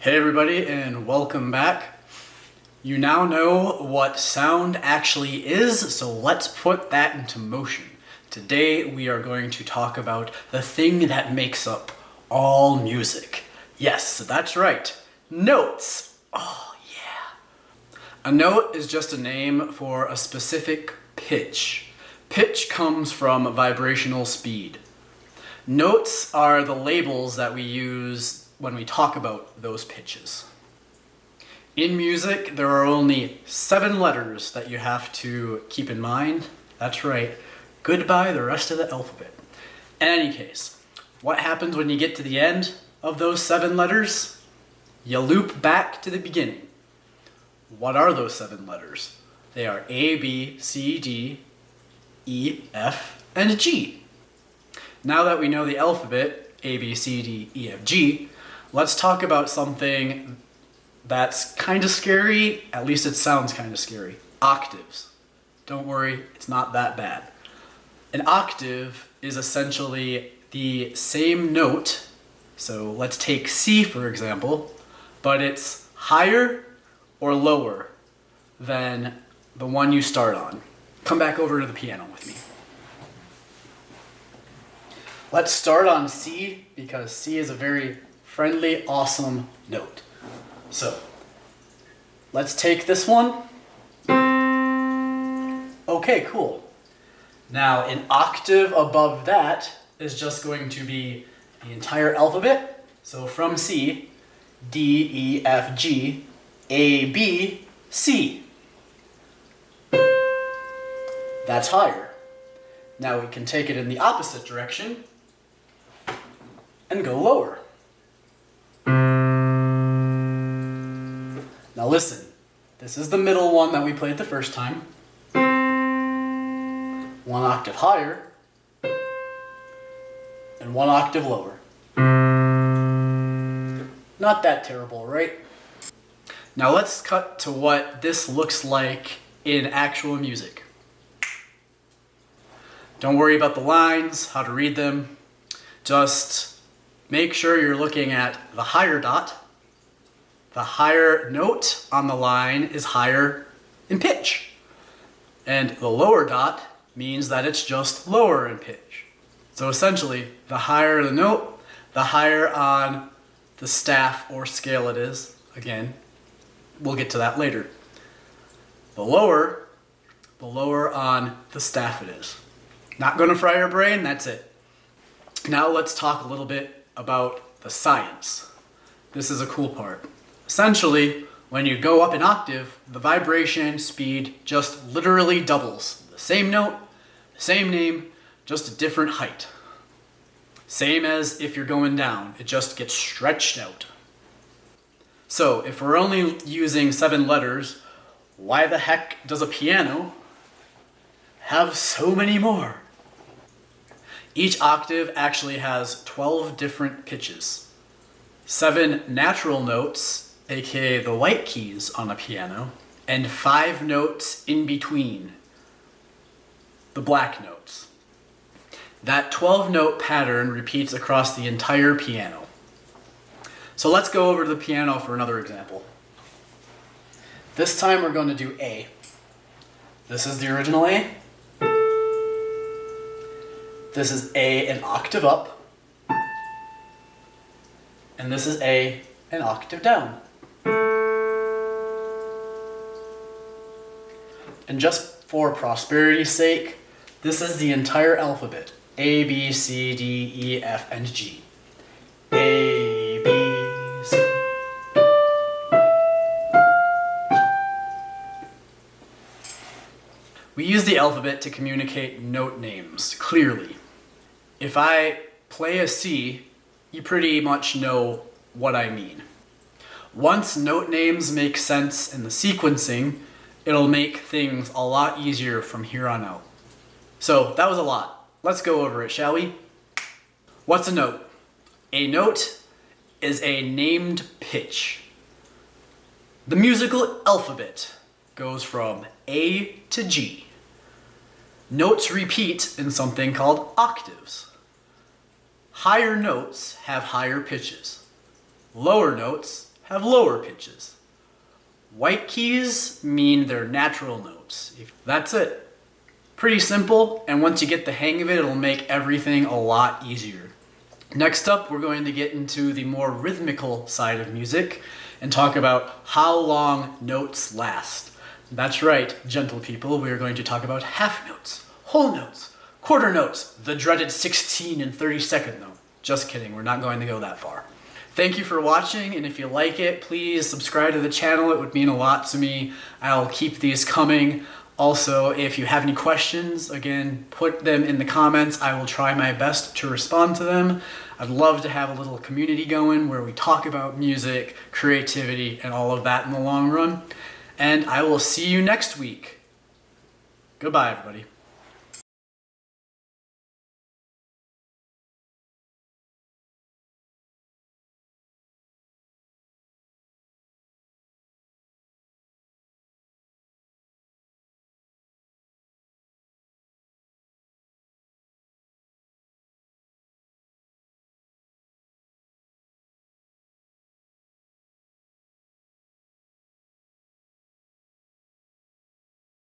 Hey everybody, and welcome back. You now know what sound actually is, so let's put that into motion. Today we are going to talk about the thing that makes up all music. Yes, that's right, notes. Oh yeah. A note is just a name for a specific pitch. Pitch comes from vibrational speed. Notes are the labels that we use when we talk about those pitches. In music, there are only 7 letters that you have to keep in mind. That's right, goodbye the rest of the alphabet. In any case, what happens when you get to the end of those 7 letters? You loop back to the beginning. What are those 7 letters? They are A, B, C, D, E, F, and G. Now that we know the alphabet, A, B, C, D, E, F, G, let's talk about something that's kind of scary, at least it sounds kind of scary. Octaves. Don't worry, it's not that bad. An octave is essentially the same note, so let's take C for example, but it's higher or lower than the one you start on. Come back over to the piano with me. Let's start on C because C is a very friendly, awesome note. So, let's take this one. Okay, cool. Now, an octave above that is just going to be the entire alphabet. So from C, D, E, F, G, A, B, C. That's higher. Now we can take it in the opposite direction and go lower. Now listen, this is the middle one that we played the first time. 1 octave higher and 1 octave lower. Not that terrible, right? Now let's cut to what this looks like in actual music. Don't worry about the lines, how to read them. Just make sure you're looking at the higher dot. The higher note on the line is higher in pitch. And the lower dot means that it's just lower in pitch. So essentially, the higher the note, the higher on the staff or scale it is. Again, we'll get to that later. The lower on the staff it is. Not gonna fry your brain, that's it. Now let's talk a little bit about the science. This is a cool part. Essentially, when you go up an octave, the vibration speed just literally doubles. The same note, the same name, just a different height. Same as if you're going down, it just gets stretched out. So if we're only using 7 letters, why the heck does a piano have so many more? Each octave actually has 12 different pitches. 7 natural notes, aka the white keys on a piano, and 5 notes in between, the black notes. That 12-note pattern repeats across the entire piano. So let's go over to the piano for another example. This time we're going to do A. This is the original A. This is A an octave up. And this is A an octave down. And just for prosperity's sake, this is the entire alphabet. A, B, C, D, E, F, and G. A, B, C. We use the alphabet to communicate note names clearly. If I play a C, you pretty much know what I mean. Once note names make sense in the sequencing, it'll make things a lot easier from here on out. So that was a lot. Let's go over it, shall we? What's a note? A note is a named pitch. The musical alphabet goes from A to G. Notes repeat in something called octaves. Higher notes have higher pitches. Lower notes have lower pitches. White keys mean they're natural notes. That's it. Pretty simple, and once you get the hang of it, it'll make everything a lot easier. Next up, we're going to get into the more rhythmical side of music and talk about how long notes last. That's right, gentle people, we are going to talk about half notes, whole notes, quarter notes, the dreaded 16 and 32nd note. Just kidding, we're not going to go that far. Thank you for watching, and if you like it, please subscribe to the channel. It would mean a lot to me. I'll keep these coming. Also, if you have any questions, again, put them in the comments. I will try my best to respond to them. I'd love to have a little community going where we talk about music, creativity, and all of that in the long run. And I will see you next week. Goodbye, everybody.